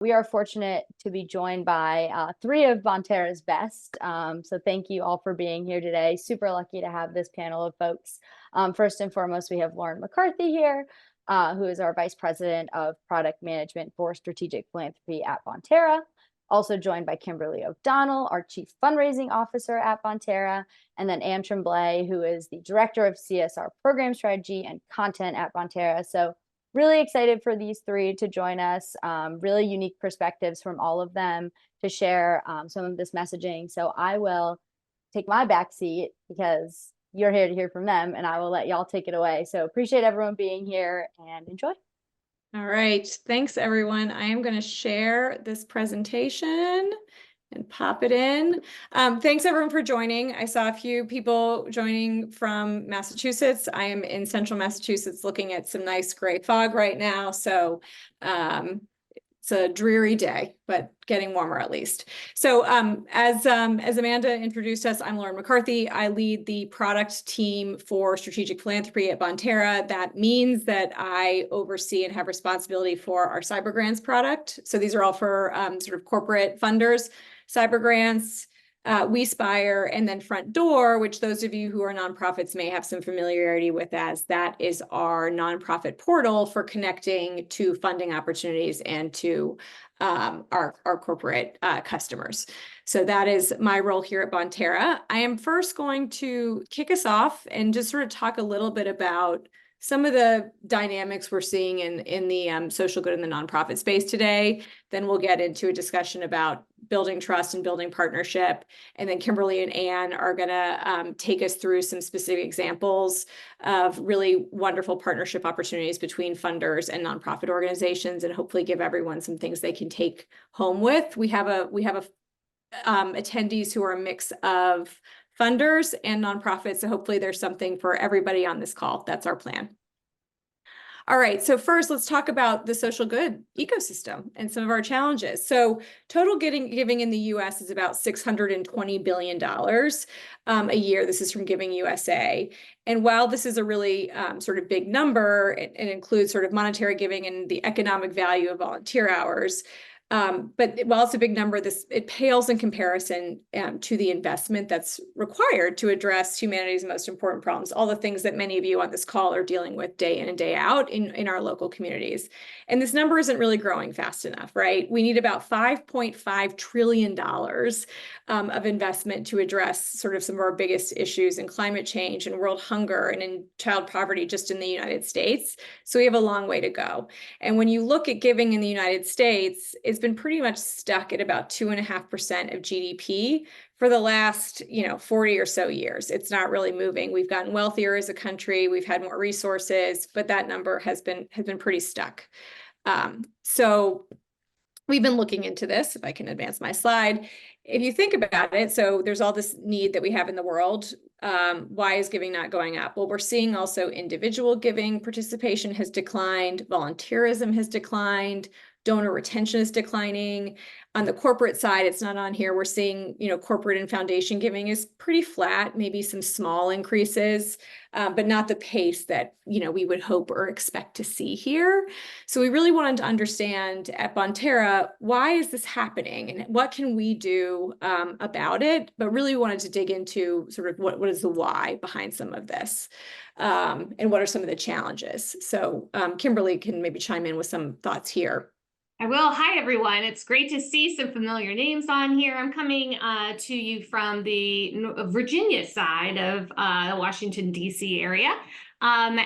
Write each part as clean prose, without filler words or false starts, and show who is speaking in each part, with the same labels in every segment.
Speaker 1: We are fortunate to be joined by three of Bonterra's best. So thank you all for being here today. Super lucky to have this panel of folks. First and foremost, we have Lauren McCarthy here, who is our Vice President of Product Management for Strategic Philanthropy at Bonterra. Also joined by Kimberly O'Donnell, our Chief Fundraising Officer at Bonterra, and then Anne Tremblay, who is the Director of CSR Program Strategy and Content at Bonterra. So really excited for these three to join us. Really unique perspectives from all of them to share some of this messaging. So I will take my back seat because you're here to hear from them, and I will let y'all take it away. So appreciate everyone being here and enjoy.
Speaker 2: All right, thanks everyone. I am going to share this presentation and pop it in. Thanks everyone for joining. I saw a few people joining from Massachusetts. I am in central Massachusetts looking at some nice gray fog right now. So it's a dreary day, but getting warmer at least. So as Amanda introduced us, I'm Lauren McCarthy. I lead the product team for strategic philanthropy at Bonterra. That means that I oversee and have responsibility for our cyber grants product. So these are all for sort of corporate funders, cyber grants, WeSpire, and then Front Door, which those of you who are nonprofits may have some familiarity with, as that is our nonprofit portal for connecting to funding opportunities and to our corporate customers. So that is my role here at Bonterra. I am first going to kick us off and just sort of talk a little bit about some of the dynamics we're seeing in the social good and the nonprofit space today. Then we'll get into a discussion about building trust and building partnership. And then Kimberly and Anne are going to take us through some specific examples of really wonderful partnership opportunities between funders and nonprofit organizations, and hopefully give everyone some things they can take home with. We have attendees who are a mix of funders and nonprofits. So hopefully there's something for everybody on this call. That's our plan. All right, so first let's talk about the social good ecosystem and some of our challenges. So total giving in the US is about $620 billion a year. This is from Giving USA. And while this is a really sort of big number, it includes sort of monetary giving and the economic value of volunteer hours. But while it's a big number, it pales in comparison to the investment that's required to address humanity's most important problems, all the things that many of you on this call are dealing with day in and day out in our local communities. And this number isn't really growing fast enough, right? We need about $5.5 trillion of investment to address sort of some of our biggest issues in climate change and world hunger and in child poverty just in the United States. So we have a long way to go. And when you look at giving in the United States, it's been pretty much stuck at about 2.5% of GDP for the last, 40 or so years. It's not really moving. We've gotten wealthier as a country. We've had more resources, but that number has been pretty stuck. So we've been looking into this, if I can advance my slide. If you think about it, so there's all this need that we have in the world. Why is giving not going up? Well, we're seeing also individual giving participation has declined, volunteerism has declined, donor retention is declining. On the corporate side, it's not on here. We're seeing, corporate and foundation giving is pretty flat, maybe some small increases, but not the pace that, we would hope or expect to see here. So we really wanted to understand at Bonterra, why is this happening and what can we do about it? But really wanted to dig into sort of what is the why behind some of this and what are some of the challenges. So Kimberly can maybe chime in with some thoughts here.
Speaker 3: I will. Hi, everyone. It's great to see some familiar names on here. I'm coming to you from the Virginia side of the Washington, D.C. area. I'm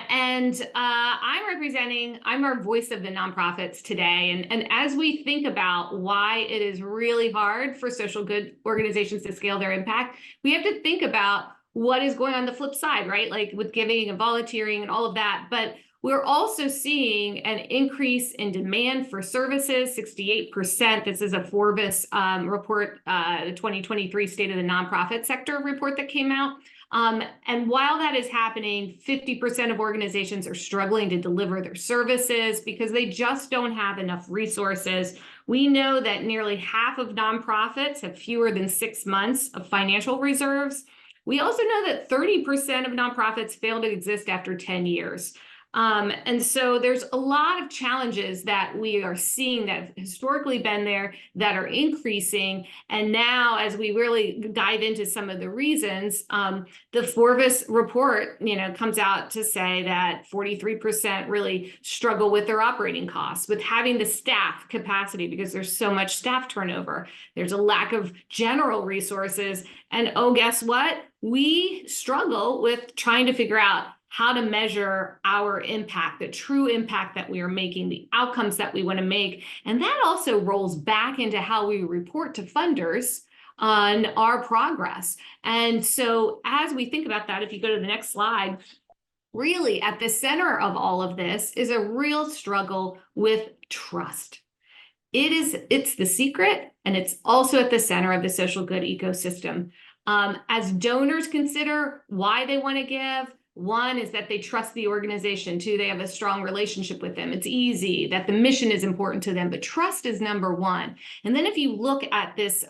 Speaker 3: our voice of the nonprofits today. And as we think about why it is really hard for social good organizations to scale their impact, we have to think about what is going on the flip side, right? Like with giving and volunteering and all of that. But we're also seeing an increase in demand for services, 68%. This is a Forbes report, the 2023 State of the Nonprofit Sector report that came out. And while that is happening, 50% of organizations are struggling to deliver their services because they just don't have enough resources. We know that nearly half of nonprofits have fewer than 6 months of financial reserves. We also know that 30% of nonprofits fail to exist after 10 years. And so there's a lot of challenges that we are seeing that have historically been there that are increasing. And now, as we really dive into some of the reasons, the Forbes report, comes out to say that 43% really struggle with their operating costs, with having the staff capacity, because there's so much staff turnover. There's a lack of general resources. And oh, guess what? We struggle with trying to figure out how to measure our impact, the true impact that we are making, the outcomes that we want to make. And that also rolls back into how we report to funders on our progress. And so as we think about that, if you go to the next slide, really at the center of all of this is a real struggle with trust. It's the secret, and it's also at the center of the social good ecosystem. As donors consider why they want to give, one is that they trust the organization. Two, they have a strong relationship with them. It's easy, that the mission is important to them, but trust is number one. And then if you look at this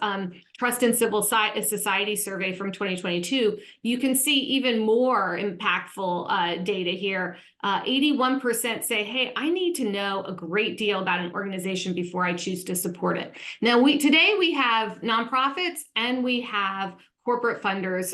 Speaker 3: Trust in Civil Society survey from 2022, you can see even more impactful data here. 81% say, hey, I need to know a great deal about an organization before I choose to support it. Now, today we have nonprofits and we have corporate funders,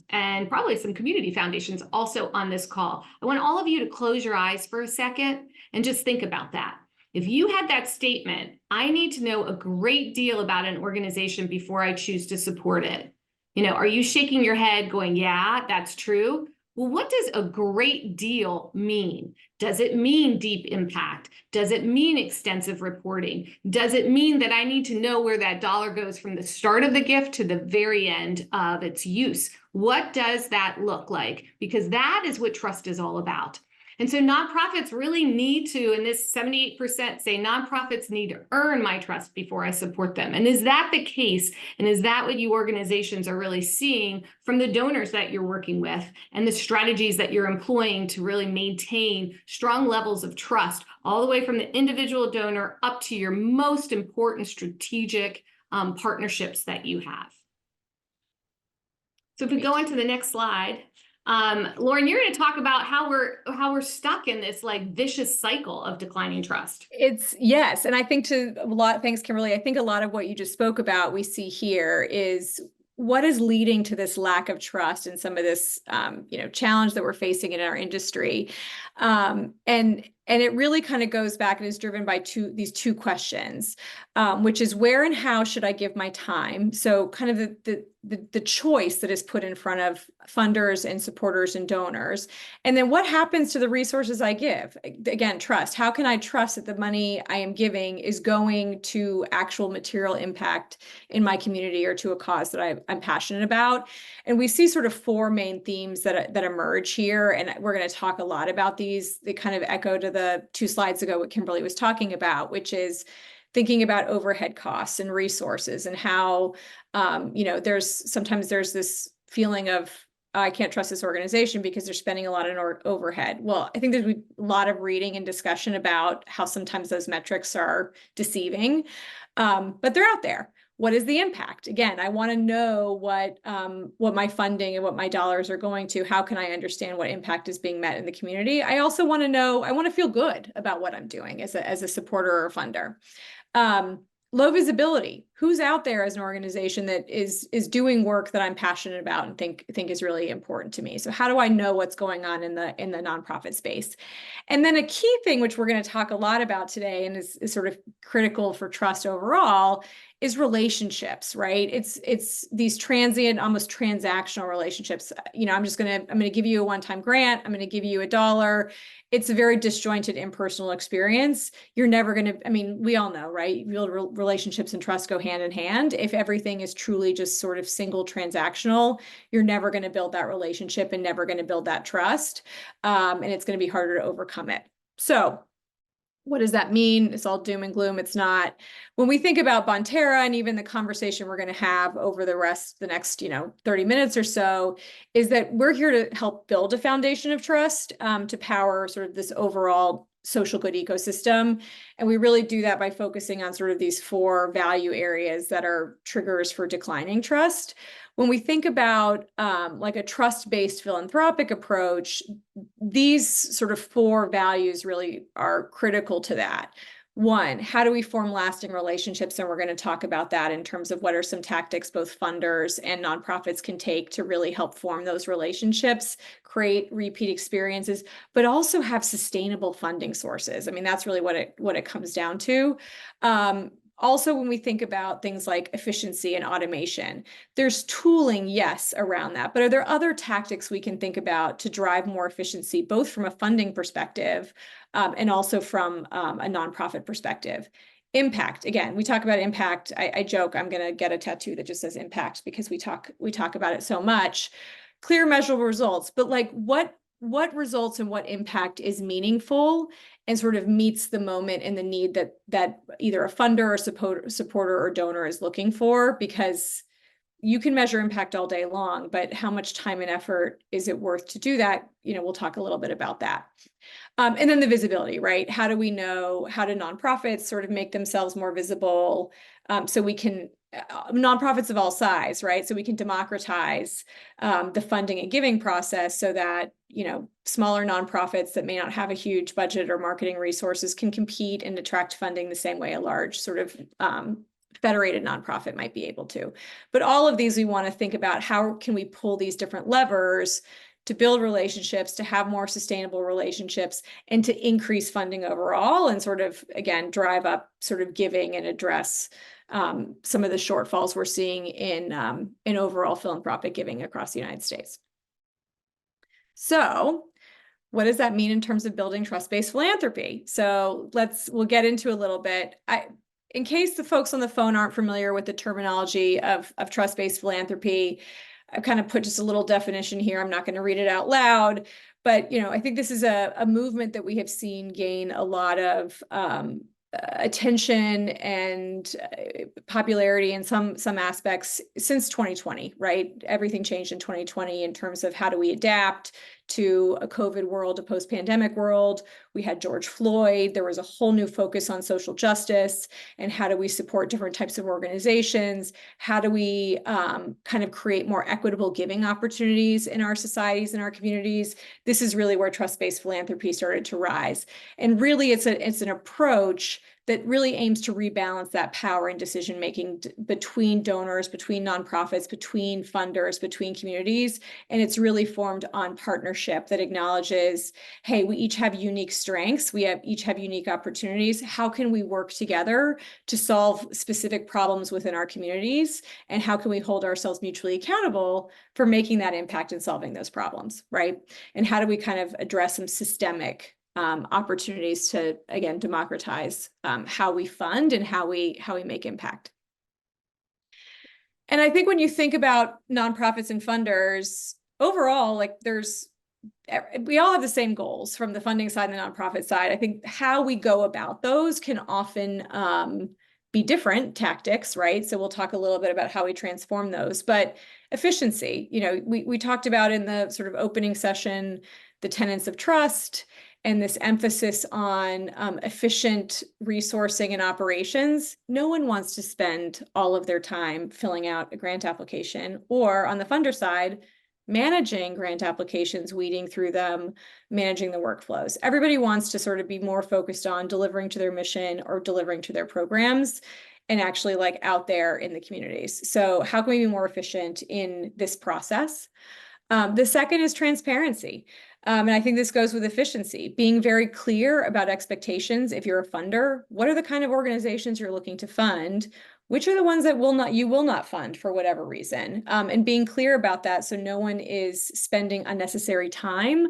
Speaker 3: and probably some community foundations also on this call. I want all of you to close your eyes for a second and just think about that. If you had that statement, I need to know a great deal about an organization before I choose to support it. Are you shaking your head going, yeah, that's true? Well, what does a great deal mean? Does it mean deep impact? Does it mean extensive reporting? Does it mean that I need to know where that dollar goes from the start of the gift to the very end of its use? What does that look like? Because that is what trust is all about. And so nonprofits really need to, and this 78% say nonprofits need to earn my trust before I support them. And is that the case? And is that what you organizations are really seeing from the donors that you're working with and the strategies that you're employing to really maintain strong levels of trust all the way from the individual donor up to your most important strategic partnerships that you have? So if we go on to the next slide, Lauren, you're going to talk about how we're stuck in this vicious cycle of declining trust.
Speaker 2: Yes. And I think thanks, Kimberly. I think a lot of what you just spoke about, we see here is what is leading to this lack of trust and some of this, challenge that we're facing in our industry. And it really kind of goes back and is driven by these two questions, which is where and how should I give my time? So kind of the choice that is put in front of funders and supporters and donors. And then what happens to the resources I give? Again, trust. How can I trust that the money I am giving is going to actual material impact in my community or to a cause that I'm passionate about? And we see sort of four main themes that emerge here. And we're going to talk a lot about these. They kind of echo to the 2 slides ago what Kimberly was talking about, which is thinking about overhead costs and resources and how, sometimes there's this feeling of, I can't trust this organization because they're spending a lot on overhead. Well, I think there's a lot of reading and discussion about how sometimes those metrics are deceiving, but they're out there. What is the impact? Again, I want to know what my funding and what my dollars are going to. How can I understand what impact is being met in the community? I also want to know, I want to feel good about what I'm doing as a supporter or a funder. Low visibility. Who's out there as an organization that is doing work that I'm passionate about and think is really important to me? So how do I know what's going on in the nonprofit space? And then a key thing, which we're going to talk a lot about today and is sort of critical for trust overall, is relationships, right? It's these transient, almost transactional relationships. I'm going to give you a one-time grant. I'm going to give you $1. It's a very disjointed, impersonal experience. You're never going to, we all know, right? Real relationships and trust go hand in hand. If everything is truly just sort of single transactional, you're never going to build that relationship and never going to build that trust. And it's going to be harder to overcome it. So what does that mean? It's all doom and gloom. It's not. When we think about Bonterra and even the conversation we're going to have over the next 30 minutes or so, is that we're here to help build a foundation of trust to power sort of this overall social good ecosystem. And we really do that by focusing on sort of these 4 value areas that are triggers for declining trust. When we think about like a trust-based philanthropic approach, these sort of 4 values really are critical to that. 1, how do we form lasting relationships? And we're going to talk about that in terms of what are some tactics both funders and nonprofits can take to really help form those relationships, create repeat experiences, but also have sustainable funding sources. I mean, that's really what it comes down to. Also, when we think about things like efficiency and automation, there's tooling, yes, around that, but are there other tactics we can think about to drive more efficiency, both from a funding perspective and also from a nonprofit perspective? Impact, again, we talk about impact. I joke I'm going to get a tattoo that just says impact because we talk about it so much. Clear, measurable results, but like what results and what impact is meaningful and sort of meets the moment and the need that either a funder or supporter or donor is looking for, because you can measure impact all day long, but how much time and effort is it worth to do that? We'll talk a little bit about that. And then the visibility, right? How do we know, how do nonprofits sort of make themselves more visible so we can, nonprofits of all size, right? So we can democratize the funding and giving process so that, smaller nonprofits that may not have a huge budget or marketing resources can compete and attract funding the same way a large sort of federated nonprofit might be able to. But all of these, we want to think about how can we pull these different levers to build relationships, to have more sustainable relationships, and to increase funding overall and sort of, again, drive up sort of giving and address some of the shortfalls we're seeing in overall philanthropic giving across the United States. So what does that mean in terms of building trust-based philanthropy? So we'll get into a little bit. In case the folks on the phone aren't familiar with the terminology of trust-based philanthropy, I've kind of put just a little definition here. I'm not going to read it out loud, but I think this is a movement that we have seen gain a lot of attention and popularity in some aspects since 2020, right? Everything changed in 2020 in terms of how do we adapt to a COVID world, a post-pandemic world. We had George Floyd. There was a whole new focus on social justice and how do we support different types of organizations? How do we kind of create more equitable giving opportunities in our societies and our communities? This is really where trust-based philanthropy started to rise. And really, it's an approach that really aims to rebalance that power and decision-making between donors, between nonprofits, between funders, between communities. And it's really formed on partnership that acknowledges, hey, we each have unique strengths. We each have unique opportunities. How can we work together to solve specific problems within our communities? And how can we hold ourselves mutually accountable for making that impact and solving those problems, right? And how do we kind of address some systemic opportunities to, again, democratize how we fund and how we make impact. And I think when you think about nonprofits and funders overall, like we all have the same goals from the funding side and the nonprofit side. I think how we go about those can often be different tactics, right? So we'll talk a little bit about how we transform those, but efficiency, we talked about in the sort of opening session, the tenets of trust, and this emphasis on efficient resourcing and operations. No one wants to spend all of their time filling out a grant application, or on the funder side, managing grant applications, weeding through them, managing the workflows. Everybody wants to sort of be more focused on delivering to their mission or delivering to their programs and actually like out there in the communities. So how can we be more efficient in this process? The second is transparency. And I think this goes with efficiency, being very clear about expectations. If you're a funder, what are the kind of organizations you're looking to fund? Which are the ones that you will not fund for whatever reason? And being clear about that so no one is spending unnecessary time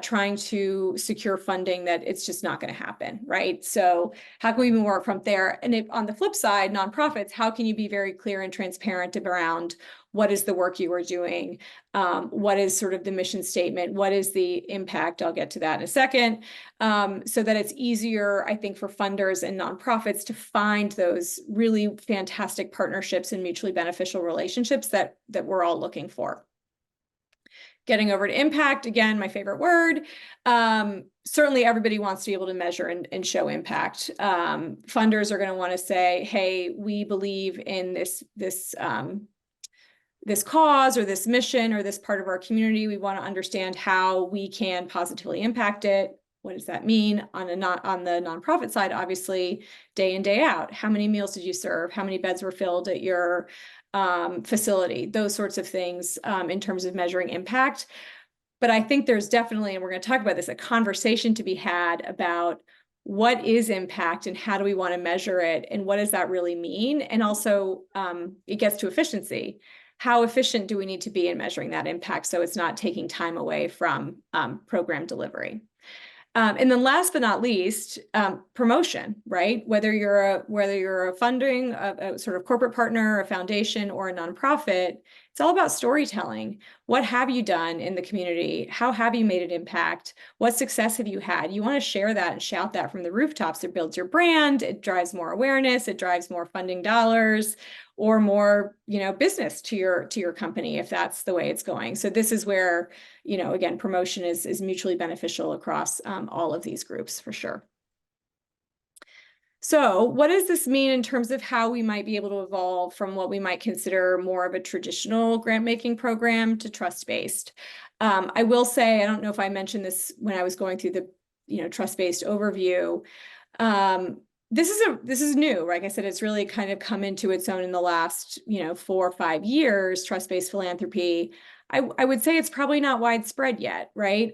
Speaker 2: trying to secure funding that it's just not going to happen, right? So how can we move more from there? And on the flip side, nonprofits, how can you be very clear and transparent around what is the work you are doing? What is sort of the mission statement? What is the impact? I'll get to that in a second. So that it's easier, I think, for funders and nonprofits to find those really fantastic partnerships and mutually beneficial relationships that we're all looking for. Getting over to impact, again, my favorite word. Certainly everybody wants to be able to measure and show impact. Funders are going to want to say, hey, we believe in this cause or this mission or this part of our community. We want to understand how we can positively impact it. What does that mean on the nonprofit side? Obviously, day in, day out. How many meals did you serve? How many beds were filled at your facility? Those sorts of things in terms of measuring impact. But I think there's definitely, and we're going to talk about this, a conversation to be had about what is impact and how do we want to measure it and what does that really mean? And also it gets to efficiency. How efficient do we need to be in measuring that impact so it's not taking time away from program delivery? And then last but not least, promotion, right? Whether you're a funding, a sort of corporate partner, a foundation, or a nonprofit, it's all about storytelling. What have you done in the community? How have you made an impact? What success have you had? You want to share that and shout that from the rooftops. It builds your brand. It drives more awareness. It drives more funding dollars or more, business to your company if that's the way it's going. So this is where, again, promotion is mutually beneficial across all of these groups for sure. So what does this mean in terms of how we might be able to evolve from what we might consider more of a traditional grant-making program to trust-based? I will say, I don't know if I mentioned this when I was going through the, trust-based overview. This is new. Like I said, it's really kind of come into its own in the last, 4 or 5 years, trust-based philanthropy. I would say it's probably not widespread yet, right?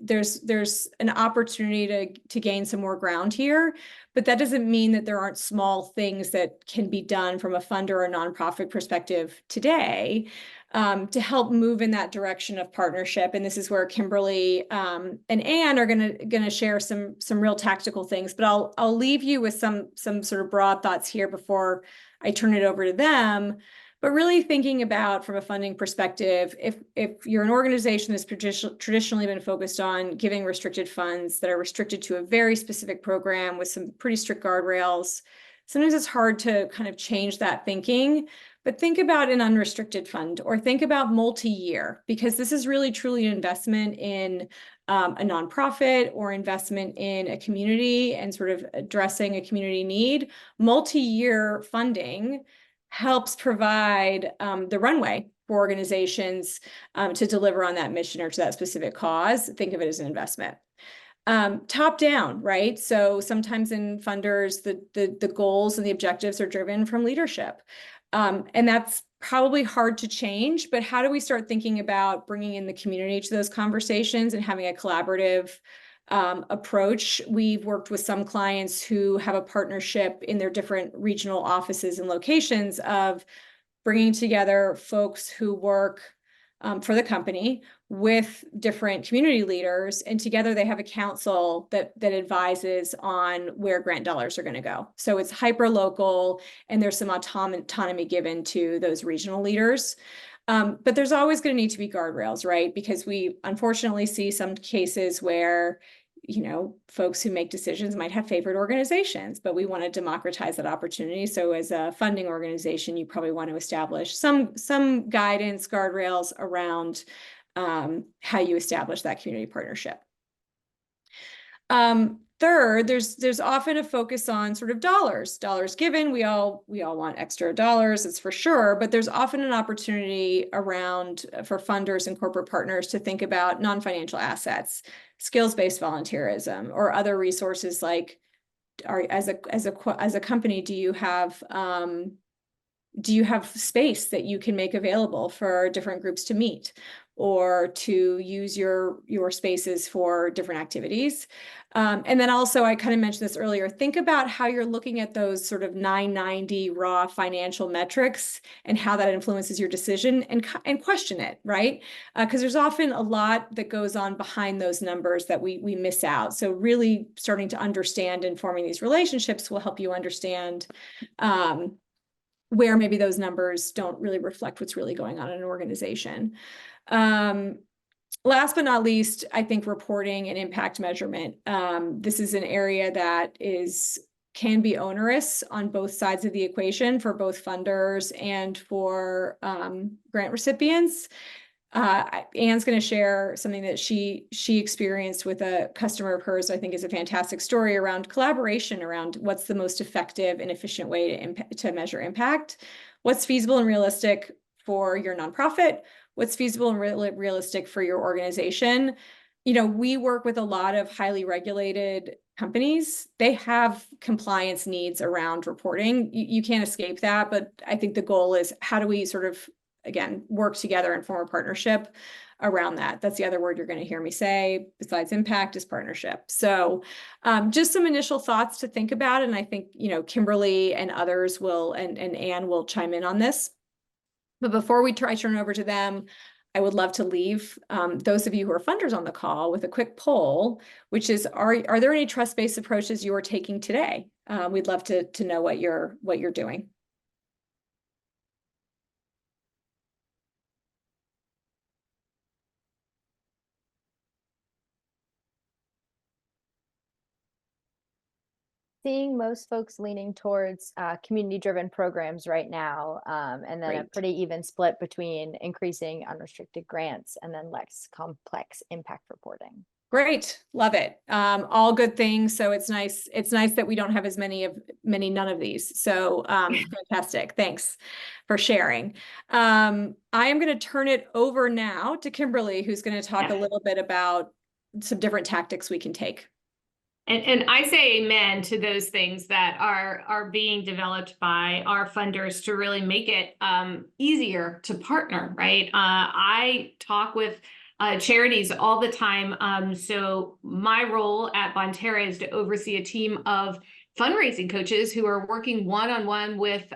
Speaker 2: There's an opportunity to gain some more ground here, but that doesn't mean that there aren't small things that can be done from a funder or nonprofit perspective today to help move in that direction of partnership. And this is where Kimberly and Anne are gonna share some real tactical things. But I'll leave you with some sort of broad thoughts here before I turn it over to them. But really thinking about from a funding perspective, if you're an organization that's traditionally been focused on giving restricted funds that are restricted to a very specific program with some pretty strict guardrails, sometimes it's hard to kind of change that thinking. But think about an unrestricted fund or think about multi-year, because this is really truly an investment in a nonprofit or investment in a community and sort of addressing a community need. Multi-year funding helps provide the runway for organizations to deliver on that mission or to that specific cause. Think of it as an investment. Top down, right? So sometimes in funders, the goals and the objectives are driven from leadership. And that's probably hard to change, but how do we start thinking about bringing in the community to those conversations and having a collaborative approach? We've worked with some clients who have a partnership in their different regional offices and locations of bringing together folks who work for the company with different community leaders, and together they have a council that advises on where grant dollars are going to go. So it's hyper local, and there's some autonomy given to those regional leaders. But there's always going to need to be guardrails, right? Because we unfortunately see some cases where folks who make decisions might have favored organizations, but we want to democratize that opportunity. So as a funding organization, you probably want to establish some guidance, guardrails around how you establish that community partnership. Third, there's often a focus on sort of dollars given. We all want extra dollars, it's for sure, but there's often an opportunity around for funders and corporate partners to think about non-financial assets, skills-based volunteerism, or other resources like, as a company, do you have space that you can make available for different groups to meet, or to use your spaces for different activities? And then also, I kind of mentioned this earlier, think about how you're looking at those sort of 990 raw financial metrics and how that influences your decision, and question it, right? Because there's often a lot that goes on behind those numbers that we miss out. So really starting to understand and forming these relationships will help you understand where maybe those numbers don't really reflect what's really going on in an organization. Last but not least, I think reporting and impact measurement. This is an area that can be onerous on both sides of the equation for both funders and for grant recipients. Anne's going to share something that she experienced with a customer of hers. I think is a fantastic story around collaboration, around what's the most effective and efficient way to measure impact, what's feasible and realistic for your nonprofit, what's feasible and realistic for your organization. You know, we work with a lot of highly regulated companies. They have compliance needs around reporting. You can't escape that, but I think the goal is how do we sort of, again, work together and form a partnership around that. That's the other word you're going to hear me say besides impact is partnership. So just some initial thoughts to think about. And I think, you know, Kimberly and others will, and Anne will chime in on this. But before we turn it over to them, I would love to leave those of you who are funders on the call with a quick poll, which is, are there any trust-based approaches you are taking today? We'd love to know what you're doing.
Speaker 1: Seeing most folks leaning towards community-driven programs right now, and then a pretty even split between increasing unrestricted grants and then less complex impact reporting.
Speaker 2: Great, love it. All good things. So it's nice that we don't have as many none of these. So fantastic. Thanks for sharing. I am going to turn it over now to Kimberly, who's going to talk a little bit about some different tactics we can take.
Speaker 3: And I say amen to those things that are being developed by our funders to really make it easier to partner, right? I talk with charities all the time. So my role at Bonterra is to oversee a team of fundraising coaches who are working one-on-one with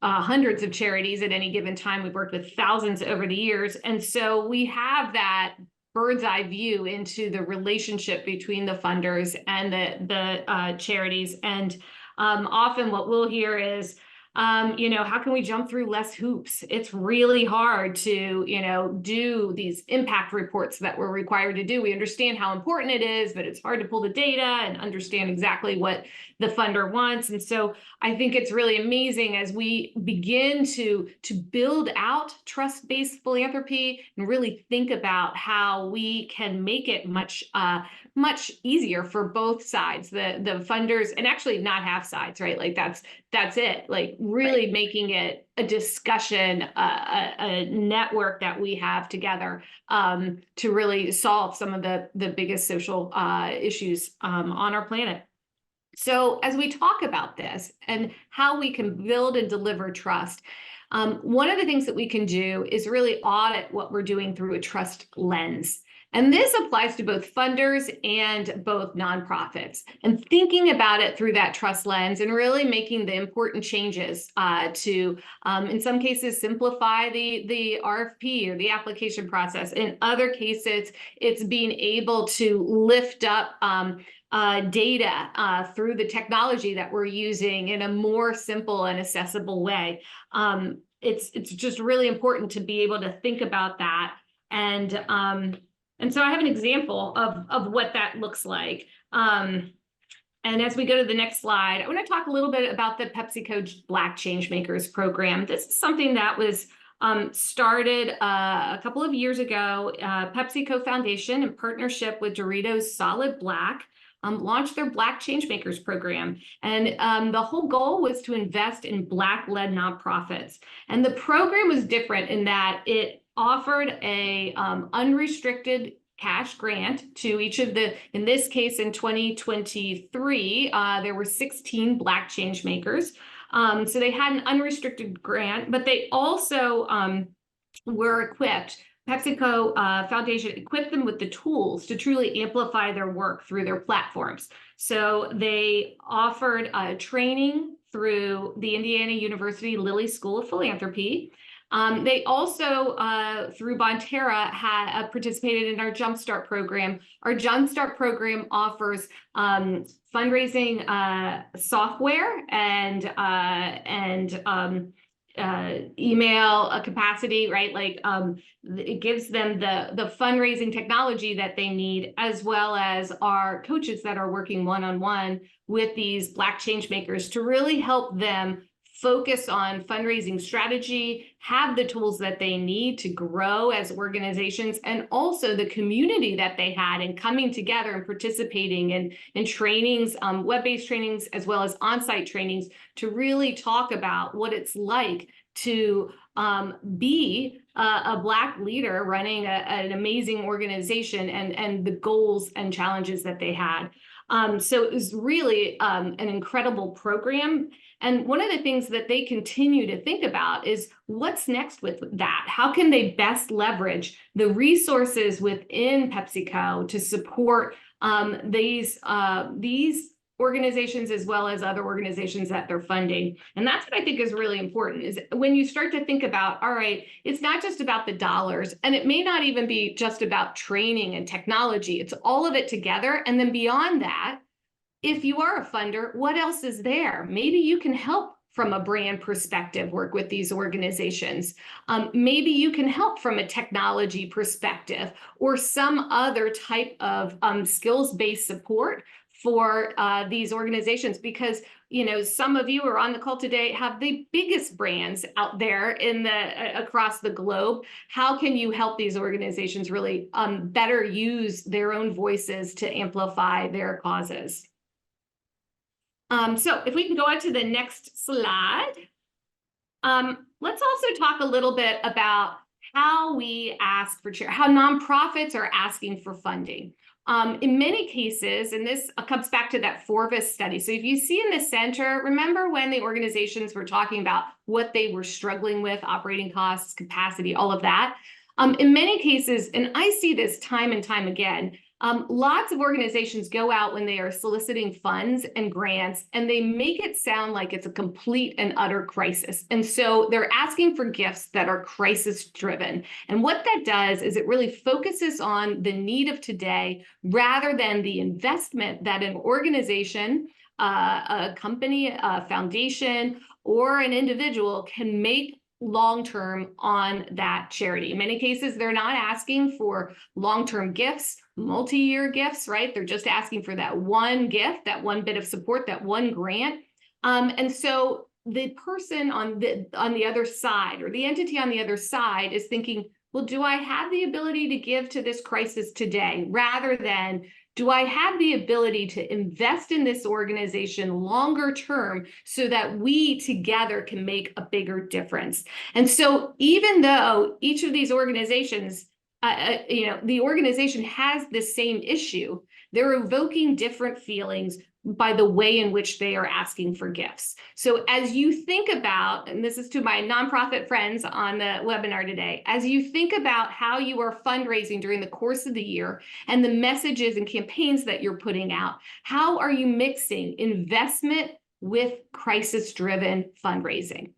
Speaker 3: hundreds of charities at any given time. We've worked with thousands over the years. And so we have that bird's eye view into the relationship between the funders and the charities. And often what we'll hear is, you know, how can we jump through less hoops? It's really hard to, you know, do these impact reports that we're required to do. We understand how important it is, but it's hard to pull the data and understand exactly what the funder wants. And so I think it's really amazing as we begin to build out trust-based philanthropy and really think about how we can make it much easier for both sides, the funders, and actually not have sides, right? Like that's it. Like really making it a discussion, a network that we have together to really solve some of the biggest social issues on our planet. So as we talk about this and how we can build and deliver trust, one of the things that we can do is really audit what we're doing through a trust lens. And this applies to both funders and both nonprofits, and thinking about it through that trust lens and really making the important changes to, in some cases, simplify the RFP or the application process. In other cases, it's being able to lift up data through the technology that we're using in a more simple and accessible way. It's just really important to be able to think about that. And so I have an example of what that looks like. And as we go to the next slide, I want to talk a little bit about the Pepsico Black Changemakers program. This is something that was started a couple of years ago. PepsiCo Foundation, in partnership with Doritos Solid Black, launched their Black Changemakers program. And the whole goal was to invest in Black-led nonprofits. And the program was different in that it offered a unrestricted cash grant to each of the, in this case, in 2023, there were 16 Black Changemakers. So they had an unrestricted grant, but they also were equipped. PepsiCo Foundation equipped them with the tools to truly amplify their work through their platforms. So they offered training through the Indiana University Lilly School of Philanthropy. They also, through Bonterra, had participated in our Jumpstart program. Our Jumpstart program offers fundraising software and email capacity, right? Like it gives them the fundraising technology that they need, as well as our coaches that are working one-on-one with these Black Changemakers to really help them focus on fundraising strategy, have the tools that they need to grow as organizations, and also the community that they had in coming together and participating in trainings, web-based trainings, as well as on-site trainings, to really talk about what it's like to be a Black leader running an amazing organization, and the goals and challenges that they had. So it was really an incredible program. And one of the things that they continue to think about is what's next with that? How can they best leverage the resources within PepsiCo to support these organizations as well as other organizations that they're funding? And that's what I think is really important, is when you start to think about, all right, it's not just about the dollars, and it may not even be just about training and technology. It's all of it together. And then beyond that, if you are a funder, what else is there? Maybe you can help from a brand perspective, work with these organizations. Maybe you can help from a technology perspective or some other type of skills-based support for these organizations, because some of you are on the call today have the biggest brands out there across the globe. How can you help these organizations really better use their own voices to amplify their causes? So if we can go on to the next slide, let's also talk a little bit about how we ask for how nonprofits are asking for funding. In many cases, and this comes back to that Forvis study. So if you see in the center, remember when the organizations were talking about what they were struggling with, operating costs, capacity, all of that. In many cases, and I see this time and time again, lots of organizations go out when they are soliciting funds and grants, and they make it sound like it's a complete and utter crisis. And so they're asking for gifts that are crisis driven. And what that does is it really focuses on the need of today rather than the investment that an organization, a company, a foundation, or an individual can make long-term on that charity. In many cases, they're not asking for long-term gifts, multi-year gifts, right? They're just asking for that one gift, that one bit of support, that one grant. And so the person on the other side, or the entity on the other side, is thinking, well, do I have the ability to give to this crisis today, rather than, do I have the ability to invest in this organization longer term so that we together can make a bigger difference? And so even though each of these organizations, the organization has the same issue, they're evoking different feelings by the way in which they are asking for gifts. So as you think about, and this is to my nonprofit friends on the webinar today, as you think about how you are fundraising during the course of the year and the messages and campaigns that you're putting out, how are you mixing investment with crisis-driven fundraising?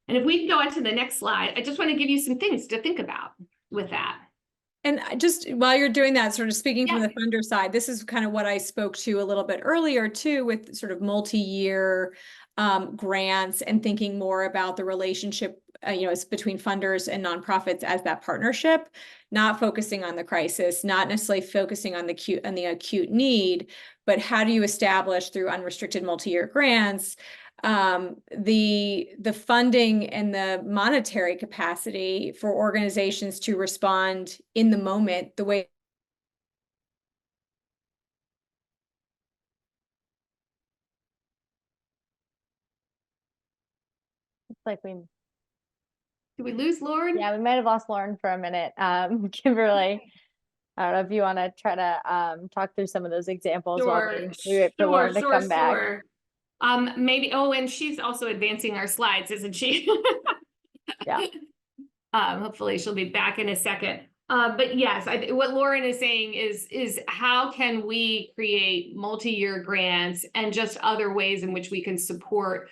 Speaker 3: And if we can go on to the next slide, I just want to give you some things to think about with that.
Speaker 2: And just while you're doing that, sort of speaking from the funder side, this is kind of what I spoke to a little bit earlier too, with sort of multi-year grants and thinking more about the relationship, between funders and nonprofits as that partnership, not focusing on the crisis, not necessarily focusing on the acute need, but how do you establish through unrestricted multi-year grants the funding and the monetary capacity for organizations to respond in the moment the way
Speaker 1: it's like
Speaker 3: Did we lose Lauren?
Speaker 1: Yeah, we might have lost Lauren for a minute. Kimberly, I don't know if you want to try to talk through some of those examples while we wait for Lauren to come back.
Speaker 3: Maybe, and she's also advancing our slides, isn't she?
Speaker 1: Yeah.
Speaker 3: Hopefully she'll be back in a second. But yes, what Lauren is saying is how can we create multi-year grants and just other ways in which we can support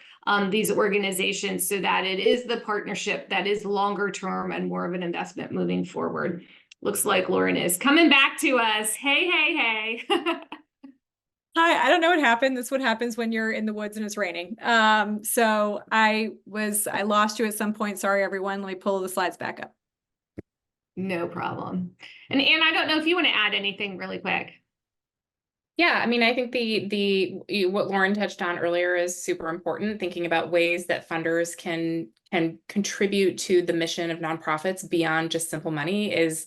Speaker 3: these organizations so that it is the partnership that is longer term and more of an investment moving forward. Looks like Lauren is coming back to us. Hey.
Speaker 2: Hi, I don't know what happened. That's what happens when you're in the woods and it's raining. So I lost you at some point. Sorry, everyone. Let me pull the slides back up.
Speaker 3: No problem. And Anne, I don't know if you want to add anything really quick.
Speaker 4: Yeah, I mean, I think what Lauren touched on earlier is super important. Thinking about ways that funders can contribute to the mission of nonprofits beyond just simple money is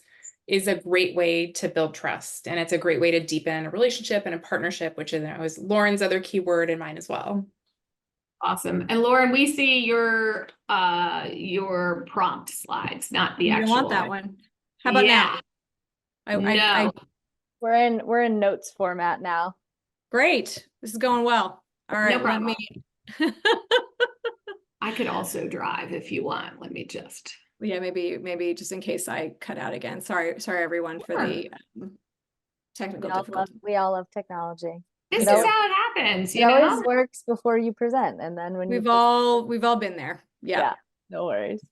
Speaker 4: a great way to build trust, and it's a great way to deepen a relationship and a partnership, which is Lauren's other key word and mine as well.
Speaker 3: Awesome. And Lauren, we see your prompt slides, not the
Speaker 2: You
Speaker 3: actual.
Speaker 2: want that one? How about now?
Speaker 3: No.
Speaker 1: We're in notes format now.
Speaker 2: Great. This is going well. All right,
Speaker 3: No
Speaker 2: let
Speaker 3: problem.
Speaker 2: me.
Speaker 3: I could also drive if you want. Let me just.
Speaker 2: Yeah, maybe just in case I cut out again. Sorry, everyone for the technical difficulty.
Speaker 1: We all love technology.
Speaker 3: This
Speaker 1: It
Speaker 3: is
Speaker 1: always-
Speaker 3: how it happens,
Speaker 1: It
Speaker 3: you know?
Speaker 1: always works before you present, and then when
Speaker 2: We've all been there. Yeah.
Speaker 1: no worries.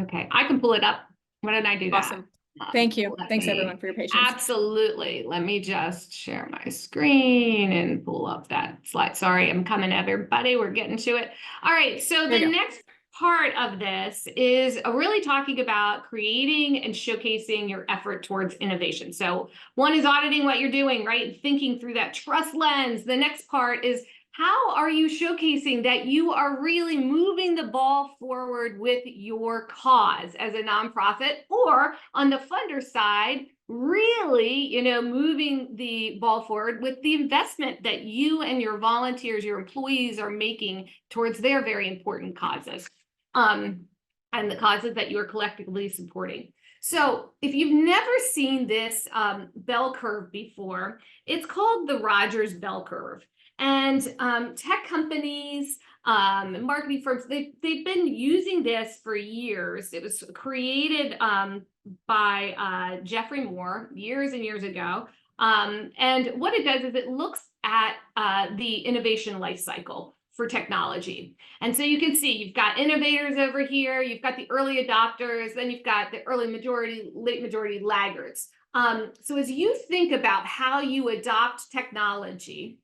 Speaker 3: Okay, I can pull it up. Why don't I do that?
Speaker 2: Awesome. Thank you. Thanks everyone for your patience.
Speaker 3: Absolutely. Let me just share my screen and pull up that slide. Sorry, I'm coming, everybody. We're getting to it. All right, so the next part of this is really talking about creating and showcasing your effort towards innovation. So one is auditing what you're doing, right? Thinking through that trust lens. The next part is how are you showcasing that you are really moving the ball forward with your cause as a nonprofit, or on the funder side, really, you know, moving the ball forward with the investment that you and your volunteers, your employees are making towards their very important causes, and the causes that you are collectively supporting. So if you've never seen this bell curve before, it's called the Rogers bell curve. And tech companies, marketing firms, they've been using this for years. It was created by Jeffrey Moore years and years ago. And what it does is it looks at the innovation life cycle for technology. And so you can see you've got innovators over here, you've got the early adopters, then you've got the early majority, late majority laggards. So as you think about how you adopt technology,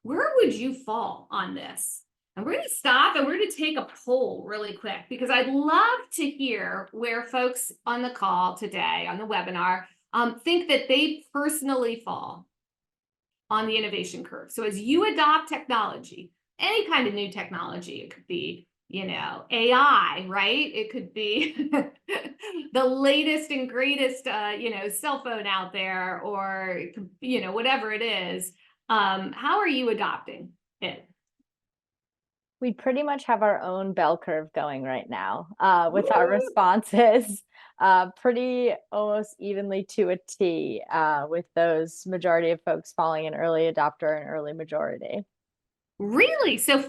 Speaker 3: where would you fall on this? And we're going to stop and we're going to take a poll really quick, because I'd love to hear where folks on the call today, on the webinar, think that they personally fall on the innovation curve. So as you adopt technology, any kind of new technology, it could be, you know, AI, right? It could be the latest and greatest, you know, cell phone out there, or, you know, whatever it is. How are you adopting it?
Speaker 1: We pretty much have our own bell curve going right now with our responses, pretty almost evenly to a T, with those majority of folks falling in early adopter and early majority.
Speaker 3: Really? So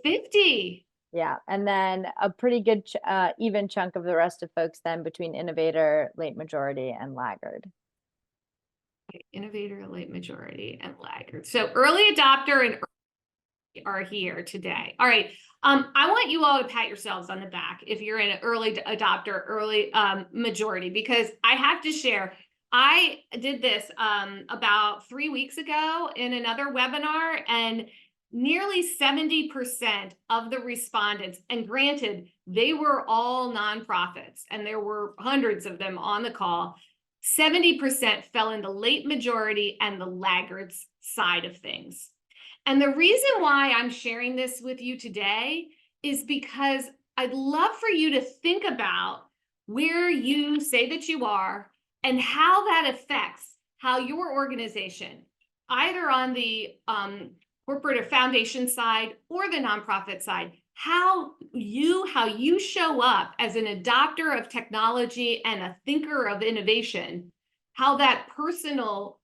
Speaker 3: 50-50.
Speaker 1: Yeah, and then a pretty good even chunk of the rest of folks then between innovator, late majority, and laggard.
Speaker 3: Innovator, late majority, and laggard. So early adopter and early are here today. All right. I want you all to pat yourselves on the back if you're in an early adopter, early majority, because I have to share, I did this about 3 weeks ago in another webinar, and nearly 70% of the respondents, and granted, they were all nonprofits and there were hundreds of them on the call, 70% fell in the late majority and the laggards side of things. And the reason why I'm sharing this with you today is because I'd love for you to think about where you say that you are and how that affects how your organization, either on the corporate or foundation side or the nonprofit side, how you show up as an adopter of technology and a thinker of innovation, how that personal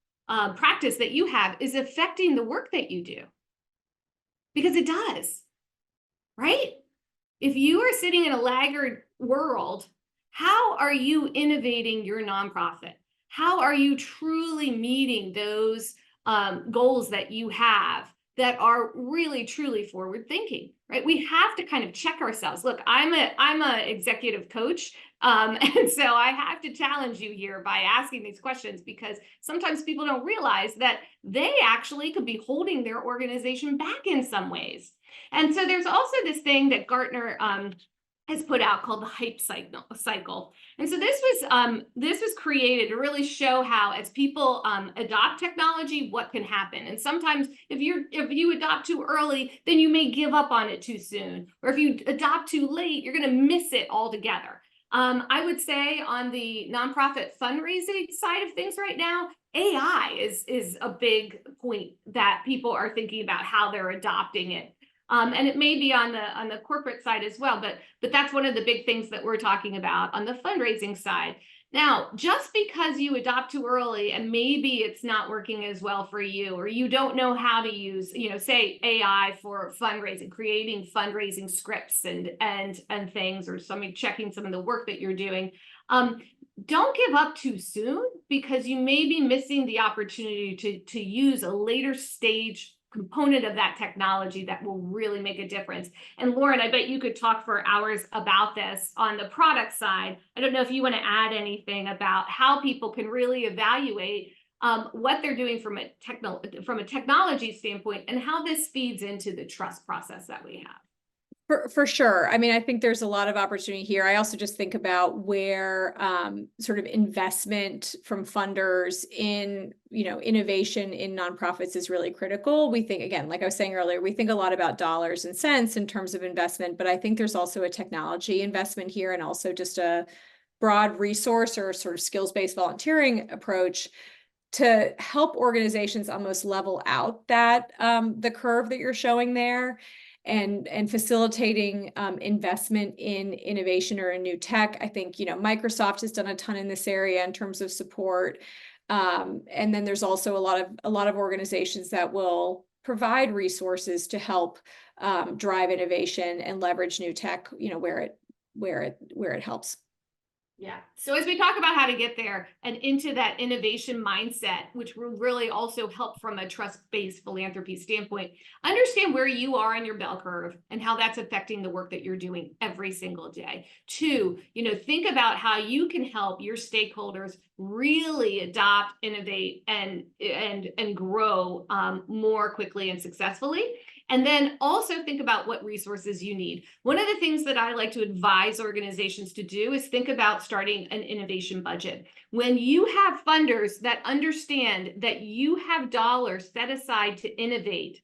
Speaker 3: practice that you have is affecting the work that you do. Because it does, right? If you are sitting in a laggard world, how are you innovating your nonprofit? How are you truly meeting those goals that you have that are really, truly forward thinking, right? We have to kind of check ourselves. Look, I'm a executive coach. And so I have to challenge you here by asking these questions, because sometimes people don't realize that they actually could be holding their organization back in some ways. And so there's also this thing that Gartner has put out called the hype cycle. And so this was created to really show how, as people adopt technology, what can happen. And sometimes if you adopt too early, then you may give up on it too soon. Or if you adopt too late, you're going to miss it altogether. I would say on the nonprofit fundraising side of things right now, AI is a big point that people are thinking about how they're adopting it. And it may be on the corporate side as well, but that's one of the big things that we're talking about on the fundraising side. Now, just because you adopt too early and maybe it's not working as well for you, or you don't know how to use, say AI for fundraising, creating fundraising scripts and things, or checking some of the work that you're doing, don't give up too soon, because you may be missing the opportunity to use a later stage component of that technology that will really make a difference. And Lauren, I bet you could talk for hours about this on the product side. I don't know if you want to add anything about how people can really evaluate what they're doing from a technology standpoint, and how this feeds into the trust process that we have.
Speaker 2: For sure. I mean, I think there's a lot of opportunity here. I also just think about where sort of investment from funders in, innovation in nonprofits is really critical. We think, again, like I was saying earlier, we think a lot about dollars and cents in terms of investment, but I think there's also a technology investment here, and also just a broad resource or sort of skills-based volunteering approach to help organizations almost level out that the curve that you're showing there. And facilitating investment in innovation or in new tech. I think, Microsoft has done a ton in this area in terms of support. And then there's also a lot of organizations that will provide resources to help drive innovation and leverage new tech, where it helps.
Speaker 3: Yeah. So as we talk about how to get there and into that innovation mindset, which will really also help from a trust-based philanthropy standpoint, understand where you are in your bell curve and how that's affecting the work that you're doing every single day. 2, think about how you can help your stakeholders really adopt, innovate, and grow more quickly and successfully. And then also think about what resources you need. One of the things that I like to advise organizations to do is think about starting an innovation budget. When you have funders that understand that you have dollars set aside to innovate,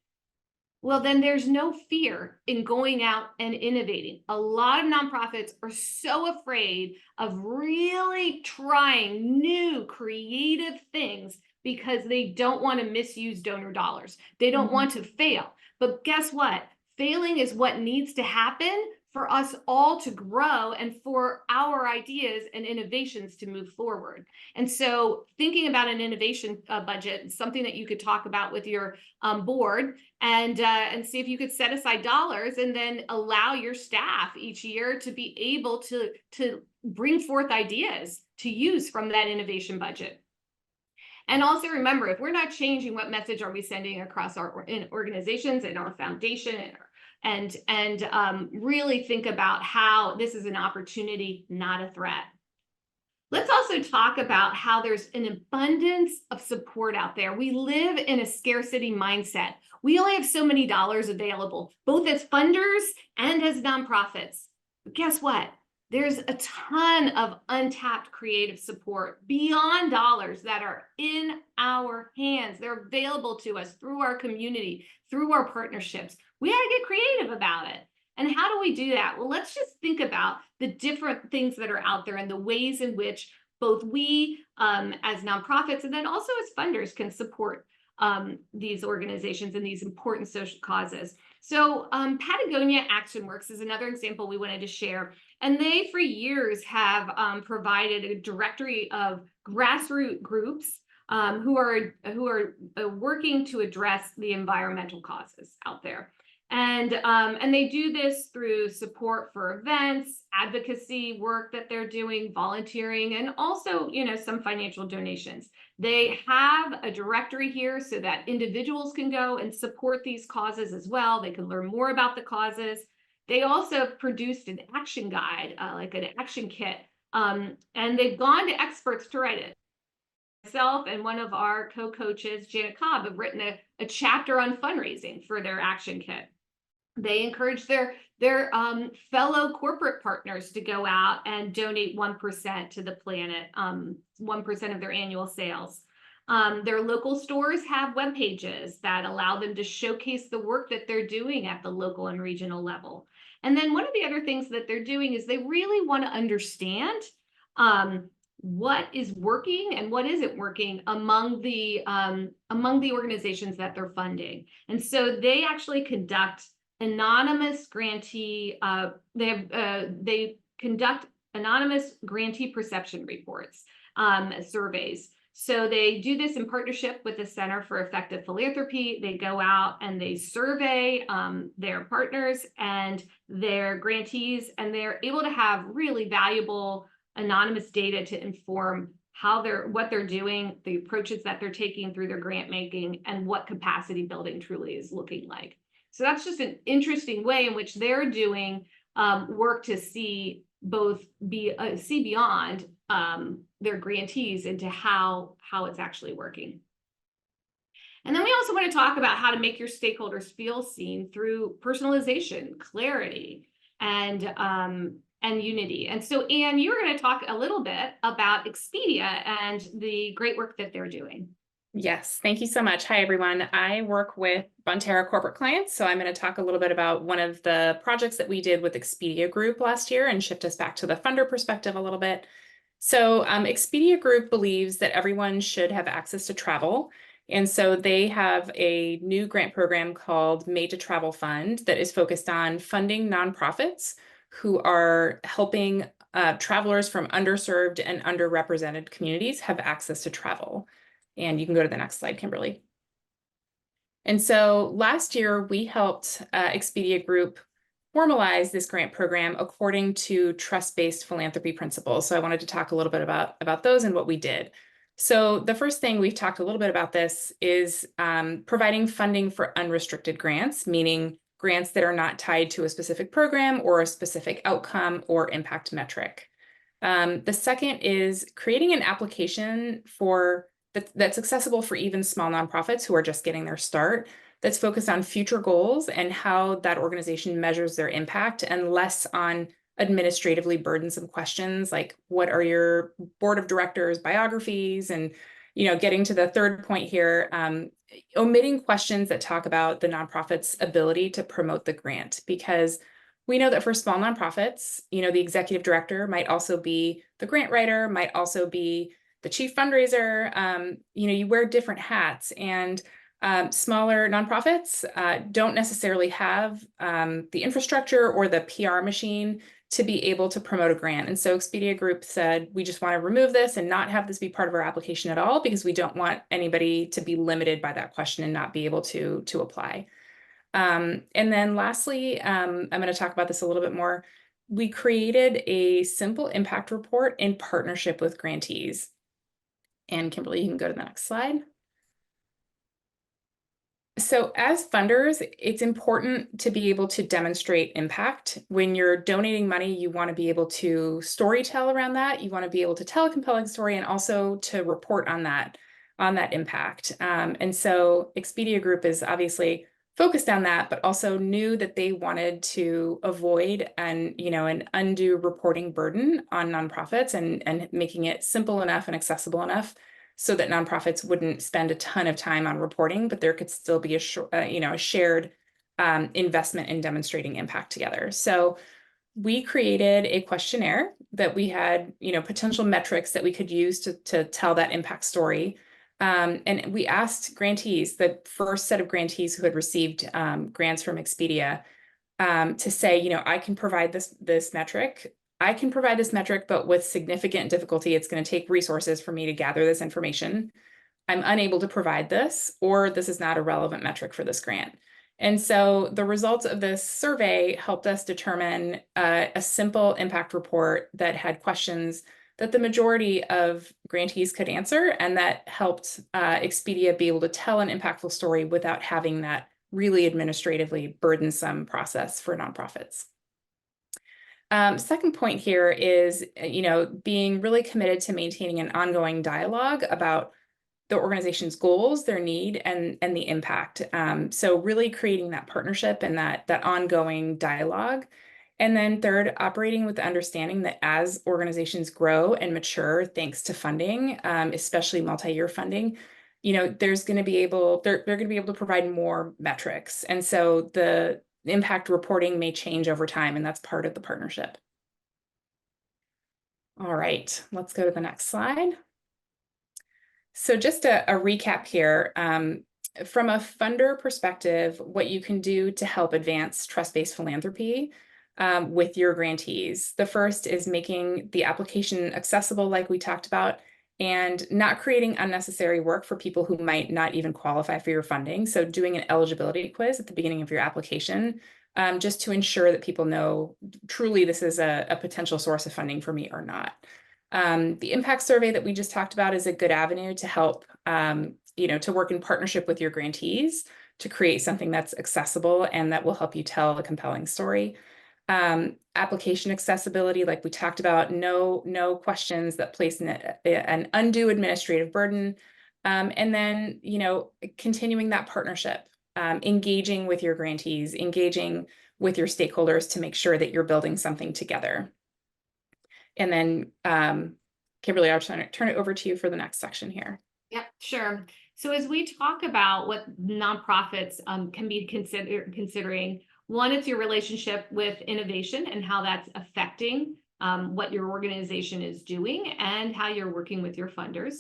Speaker 3: well, then there's no fear in going out and innovating. A lot of nonprofits are so afraid of really trying new creative things because they don't want to misuse donor dollars. They don't want to fail. But guess what? Failing is what needs to happen for us all to grow and for our ideas and innovations to move forward. And so thinking about an innovation budget is something that you could talk about with your board and see if you could set aside dollars, and then allow your staff each year to be able to bring forth ideas to use from that innovation budget. And also remember, if we're not changing, what message are we sending across our organizations and our foundation, and really think about how this is an opportunity, not a threat. Let's also talk about how there's an abundance of support out there. We live in a scarcity mindset. We only have so many dollars available, both as funders and as nonprofits. But guess what? There's a ton of untapped creative support beyond dollars that are in our hands. They're available to us through our community, through our partnerships. We got to get creative about it. And how do we do that? Well, let's just think about the different things that are out there and the ways in which both we as nonprofits and then also as funders can support these organizations and these important social causes. So Patagonia Action Works is another example we wanted to share. And they, for years, have provided a directory of grassroots groups who are working to address the environmental causes out there. And they do this through support for events, advocacy work that they're doing, volunteering, and also, some financial donations. They have a directory here so that individuals can go and support these causes as well. They can learn more about the causes. They also produced an action guide, like an action kit, and they've gone to experts to write it. Myself and one of our co-coaches, Janet Cobb, have written a chapter on fundraising for their action kit. They encourage their fellow corporate partners to go out and donate 1% to the planet, 1% of their annual sales. Their local stores have web pages that allow them to showcase the work that they're doing at the local and regional level. And then one of the other things that they're doing is they really want to understand what is working and what isn't working among the organizations that they're funding. And so they actually conduct anonymous grantee, they conduct anonymous grantee perception reports, surveys. So they do this in partnership with the Center for Effective Philanthropy. They go out and they survey their partners and their grantees, and they're able to have really valuable anonymous data to inform what they're doing, the approaches that they're taking through their grant making, and what capacity building truly is looking like. So that's just an interesting way in which they're doing work to see beyond their grantees into how it's actually working. And then we also want to talk about how to make your stakeholders feel seen through personalization, clarity, and unity. And so, Anne, you were going to talk a little bit about Expedia and the great work that they're doing.
Speaker 4: Yes, thank you so much. Hi, everyone. I work with Bonterra corporate clients, so I'm going to talk a little bit about one of the projects that we did with Expedia Group last year and shift us back to the funder perspective a little bit. So Expedia Group believes that everyone should have access to travel. And so they have a new grant program called Made to Travel Fund that is focused on funding nonprofits who are helping travelers from underserved and underrepresented communities have access to travel. And you can go to the next slide, Kimberly. And so last year, we helped Expedia Group formalize this grant program according to trust-based philanthropy principles. So I wanted to talk a little bit about those and what we did. So the first thing we've talked a little bit about this is providing funding for unrestricted grants, meaning grants that are not tied to a specific program or a specific outcome or impact metric. The second is creating an application that's accessible for even small nonprofits who are just getting their start, that's focused on future goals and how that organization measures their impact, and less on administratively burdensome questions like what are your board of directors biographies, and getting to the third point here, omitting questions that talk about the nonprofit's ability to promote the grant, because we know that for small nonprofits, the executive director might also be the grant writer, might also be the chief fundraiser. You wear different hats, and smaller nonprofits don't necessarily have the infrastructure or the PR machine to be able to promote a grant. And so Expedia Group said, we just want to remove this and not have this be part of our application at all, because we don't want anybody to be limited by that question and not be able to apply. And then lastly, I'm going to talk about this a little bit more. We created a simple impact report in partnership with grantees. And Kimberly, you can go to the next slide. So as funders, it's important to be able to demonstrate impact. When you're donating money, you want to be able to storytell around that. You want to be able to tell a compelling story and also to report on that impact. And so Expedia Group is obviously focused on that, but also knew that they wanted to avoid an undue reporting burden on nonprofits and making it simple enough and accessible enough so that nonprofits wouldn't spend a ton of time on reporting, but there could still be a shared investment in demonstrating impact together. So we created a questionnaire that we had, potential metrics that we could use to tell that impact story. And we asked grantees, the first set of grantees who had received grants from Expedia, to say, I can provide this metric. I can provide this metric, but with significant difficulty, it's going to take resources for me to gather this information. I'm unable to provide this, or this is not a relevant metric for this grant. And so the results of this survey helped us determine a simple impact report that had questions that the majority of grantees could answer, and that helped Expedia be able to tell an impactful story without having that really administratively burdensome process for nonprofits. Second point here is, being really committed to maintaining an ongoing dialogue about the organization's goals, their need, and the impact. So really creating that partnership and that ongoing dialogue. And then third, operating with the understanding that as organizations grow and mature, thanks to funding, especially multi-year funding, there's going to be they're going to be able to provide more metrics. And so the impact reporting may change over time, and that's part of the partnership. All right, let's go to the next slide. So just a recap here. From a funder perspective, what you can do to help advance trust-based philanthropy with your grantees. The first is making the application accessible, like we talked about, and not creating unnecessary work for people who might not even qualify for your funding. So doing an eligibility quiz at the beginning of your application, just to ensure that people know truly this is a potential source of funding for me or not. The impact survey that we just talked about is a good avenue to help, to work in partnership with your grantees to create something that's accessible and that will help you tell a compelling story. Application accessibility, like we talked about, no questions that place an undue administrative burden. And then, continuing that partnership, engaging with your grantees, engaging with your stakeholders to make sure that you're building something together. And then, Kimberly, I'll turn it over to you for the next section here.
Speaker 3: Yep, sure. So as we talk about what nonprofits can be considering, one, it's your relationship with innovation and how that's affecting what your organization is doing and how you're working with your funders.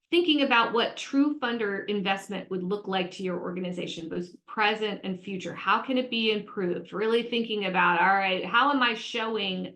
Speaker 3: Thinking about what true funder investment would look like to your organization, both present and future. How can it be improved? Really thinking about, all right, how am I showing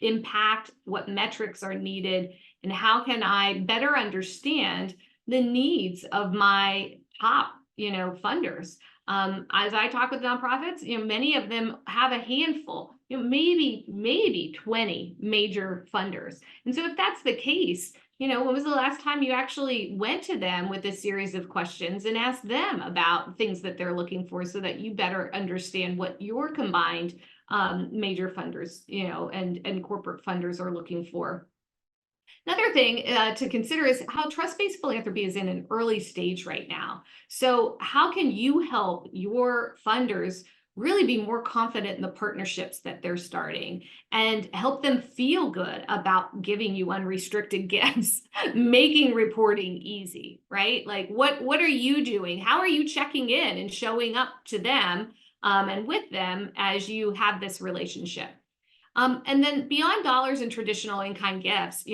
Speaker 3: impact? What metrics are needed? And how can I better understand the needs of my top, funders? As I talk with nonprofits, many of them have a handful, maybe 20 major funders. And so if that's the case, when was the last time you actually went to them with a series of questions and asked them about things that they're looking for so that you better understand what your combined major funders, and corporate funders are looking for? Another thing to consider is how trust-based philanthropy is in an early stage right now. So how can you help your funders really be more confident in the partnerships that they're starting and help them feel good about giving you unrestricted gifts, making reporting easy, right? Like what are you doing? How are you checking in and showing up to them and with them as you have this relationship? And then beyond dollars and traditional in-kind gifts,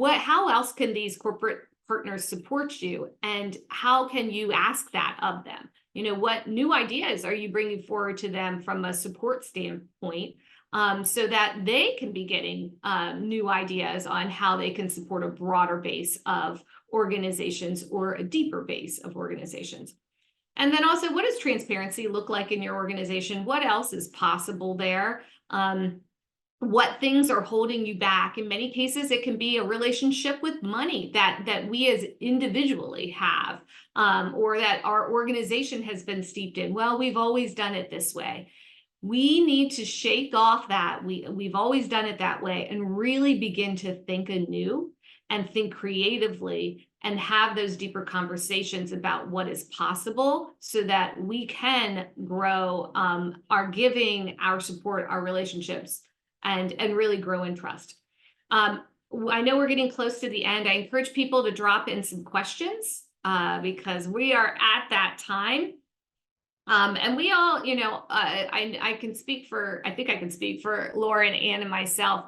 Speaker 3: how else can these corporate partners support you? And how can you ask that of them? What new ideas are you bringing forward to them from a support standpoint so that they can be getting new ideas on how they can support a broader base of organizations or a deeper base of organizations? And then also, what does transparency look like in your organization? What else is possible there? What things are holding you back? In many cases, it can be a relationship with money that we as individually have, or that our organization has been steeped in. Well, we've always done it this way. We need to shake off that we've always done it that way and really begin to think anew and think creatively and have those deeper conversations about what is possible so that we can grow our giving, our support, our relationships, and really grow in trust. I know we're getting close to the end. I encourage people to drop in some questions because we are at that time. And we all, I can speak for, I think I can speak for Lauren, Ann, and myself.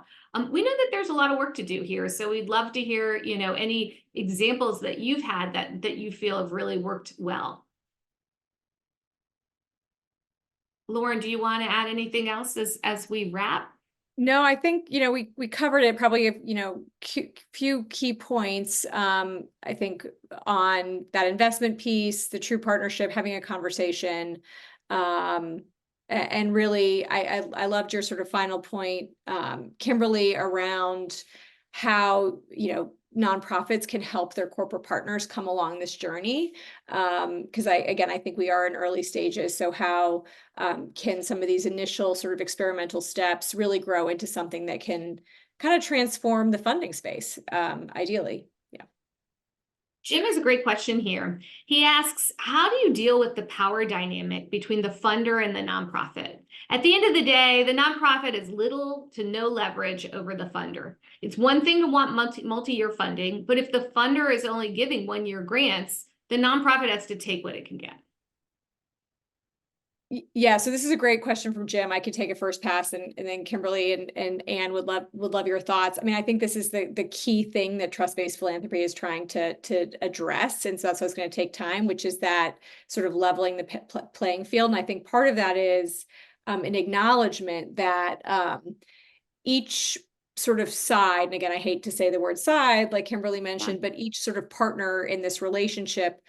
Speaker 3: We know that there's a lot of work to do here. So we'd love to hear, any examples that you've had that you feel have really worked well. Lauren, do you want to add anything else as we wrap?
Speaker 2: No, I think, we covered it probably, few key points. I think on that investment piece, the true partnership, having a conversation, and really, I loved your sort of final point, Kimberly, around how, nonprofits can help their corporate partners come along this journey. Because I think we are in early stages. So how can some of these initial sort of experimental steps really grow into something that can kind of transform the funding space, ideally? Yeah.
Speaker 3: Jim has a great question here. He asks, how do you deal with the power dynamic between the funder and the nonprofit? At the end of the day, the nonprofit has little to no leverage over the funder. It's one thing to want multi-year funding, but if the funder is only giving one-year grants, the nonprofit has to take what it can get.
Speaker 2: Yeah, so this is a great question from Jim. I could take a first pass, and then Kimberly and Anne would love your thoughts. I mean, I think this is the key thing that trust-based philanthropy is trying to address, and so that's what's going to take time, which is that sort of leveling the playing field. And I think part of that is an acknowledgement that each sort of side, and again, I hate to say the word side, like Kimberly mentioned, but each sort of partner in this relationship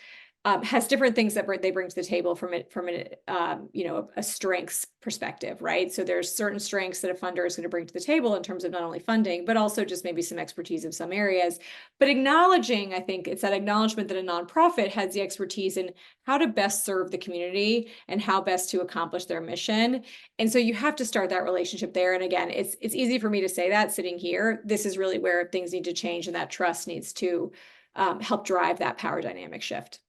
Speaker 2: has different things that they bring to the table from a strengths perspective, right? So there's certain strengths that a funder is going to bring to the table in terms of not only funding, but also just maybe some expertise in some areas. But acknowledging, I think it's that acknowledgement that a nonprofit has the expertise in how to best serve the community and how best to accomplish their mission. And so you have to start that relationship there. And again, it's easy for me to say that sitting here. This is really where things need to change, and that trust needs to help drive that power dynamic shift.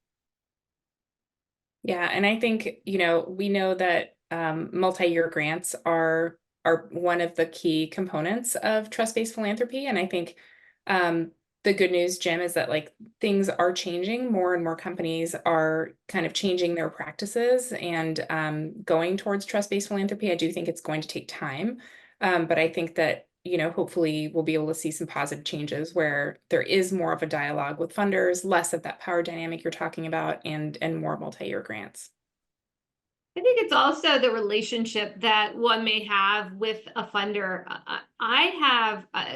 Speaker 4: Yeah, and I think, we know that multi-year grants are one of the key components of trust-based philanthropy. And I think the good news, Jim, is that like things are changing. More and more companies are kind of changing their practices and going towards trust-based philanthropy. I do think it's going to take time, but I think that hopefully we'll be able to see some positive changes where there is more of a dialogue with funders, less of that power dynamic you're talking about, and more multi-year grants.
Speaker 3: I think it's also the relationship that one may have with a funder.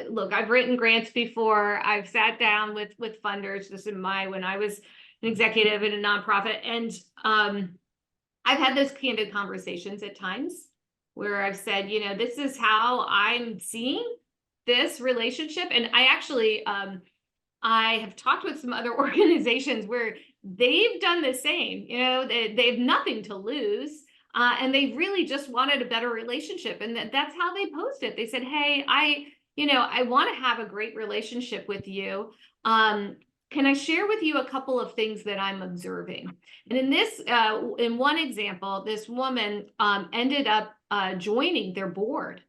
Speaker 3: Look, I've written grants before. I've sat down with funders just when I was an executive in a nonprofit. And I've had those candid conversations at times where I've said, this is how I'm seeing this relationship. And I actually, I have talked with some other organizations where they've done the same. They have nothing to lose, and they really just wanted a better relationship. And that's how they posed it. They said, hey, I want to have a great relationship with you. Can I share with you a couple of things that I'm observing? And in one example, this woman ended up joining their board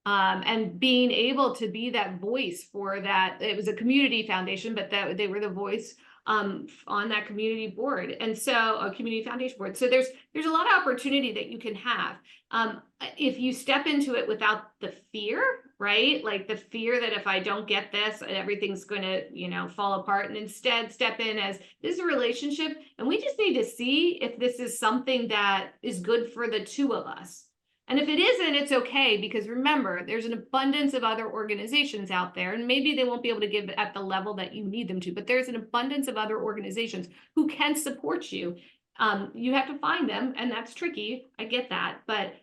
Speaker 3: and being able to be that voice for that. It was a community foundation, but that they were the voice on that community board. And so a community foundation board. So there's a lot of opportunity that you can have if you step into it without the fear, right? Like the fear that if I don't get this, everything's going to, fall apart, and instead step in as this is a relationship. And we just need to see if this is something that is good for the two of us. And if it isn't, it's okay, because remember, there's an abundance of other organizations out there, and maybe they won't be able to give at the level that you need them to, but there's an abundance of other organizations who can support you. You have to find them, and that's tricky. I get that, but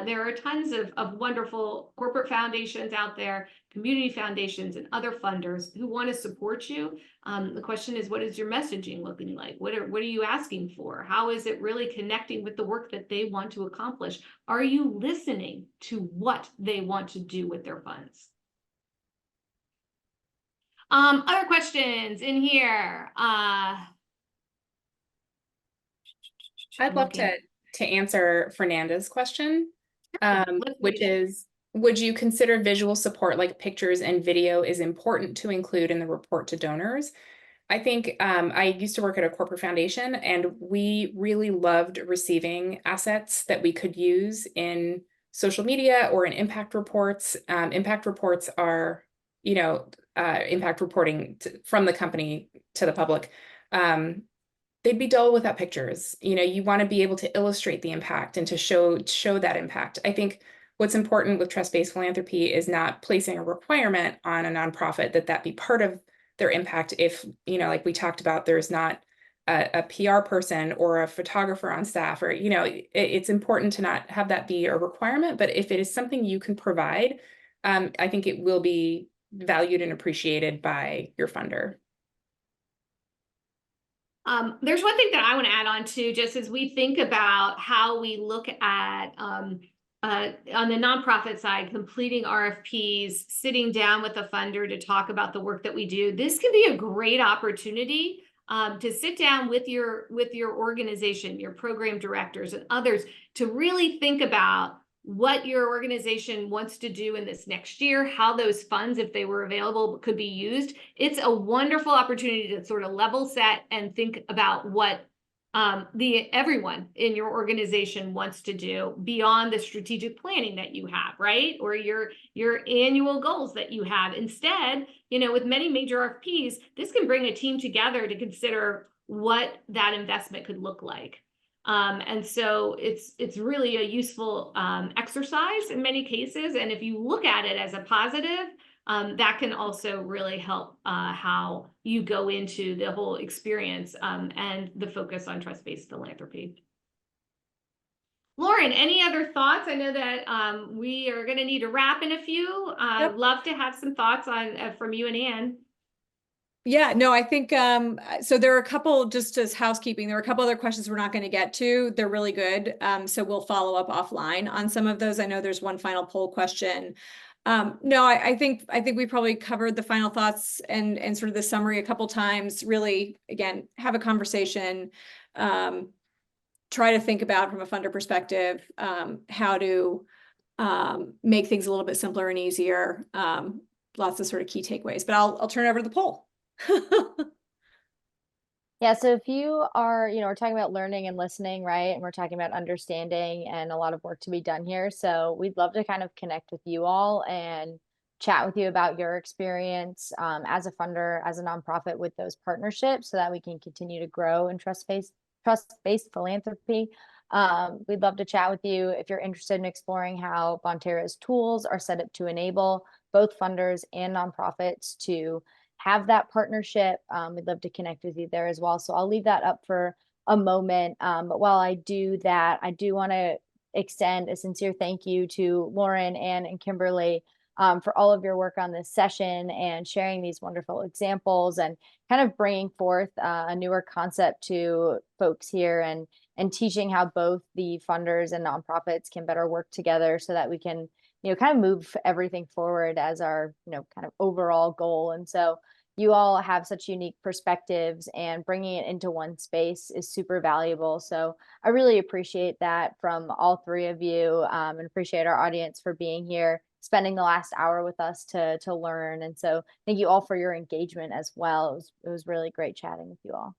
Speaker 3: there are tons of wonderful corporate foundations out there, community foundations, and other funders who want to support you. The question is, what is your messaging looking like? What are you asking for? How is it really connecting with the work that they want to accomplish? Are you listening to what they want to do with their funds? Other questions in here?
Speaker 4: I'd love to answer Fernanda's question, which is, would you consider visual support like pictures and video is important to include in the report to donors? I think I used to work at a corporate foundation, and we really loved receiving assets that we could use in social media or in impact reports. Impact reports are, impact reporting from the company to the public. They'd be dull without pictures. You want to be able to illustrate the impact and to show that impact. I think what's important with trust-based philanthropy is not placing a requirement on a nonprofit that be part of their impact. If, like we talked about, there's not a PR person or a photographer on staff, or, it's important to not have that be a requirement. But if it is something you can provide, I think it will be valued and appreciated by your funder.
Speaker 3: There's one thing that I want to add on to, just as we think about how we look at on the nonprofit side, completing RFPs, sitting down with a funder to talk about the work that we do. This can be a great opportunity to sit down with your organization, your program directors and others, to really think about what your organization wants to do in this next year, how those funds, if they were available, could be used. It's a wonderful opportunity to sort of level set and think about what everyone in your organization wants to do beyond the strategic planning that you have, right? Or your annual goals that you have. Instead, with many major RFPs, this can bring a team together to consider what that investment could look like. And so it's really a useful exercise in many cases. And if you look at it as a positive, that can also really help how you go into the whole experience and the focus on trust-based philanthropy. Lauren, any other thoughts? I know that we are going to need to wrap in a few.
Speaker 2: Yep.
Speaker 3: Love to have some thoughts on from you and Anne.
Speaker 2: Yeah, no, I think, so there are a couple, just as housekeeping, there are a couple other questions we're not going to get to. They're really good. So we'll follow up offline on some of those. I know there's one final poll question. No, I think we probably covered the final thoughts and sort of the summary a couple times. Really, again, have a conversation, try to think about from a funder perspective, how to make things a little bit simpler and easier. Lots of sort of key takeaways, but I'll turn it over to the poll.
Speaker 1: Yeah, so if you are, we're talking about learning and listening, right? And we're talking about understanding and a lot of work to be done here. So we'd love to kind of connect with you all and chat with you about your experience as a funder, as a nonprofit with those partnerships so that we can continue to grow in trust-based philanthropy. We'd love to chat with you if you're interested in exploring how Bonterra's tools are set up to enable both funders and nonprofits to have that partnership. We'd love to connect with you there as well. So I'll leave that up for a moment. But while I do that, I do want to extend a sincere thank you to Lauren, Anne, and Kimberly for all of your work on this session and sharing these wonderful examples and kind of bringing forth a newer concept to folks here and teaching how both the funders and nonprofits can better work together so that we can kind of move everything forward as our, kind of overall goal. And so you all have such unique perspectives and bringing it into one space is super valuable. So I really appreciate that from all three of you and appreciate our audience for being here, spending the last hour with us to learn. And so thank you all for your engagement as well. It was really great chatting with you all.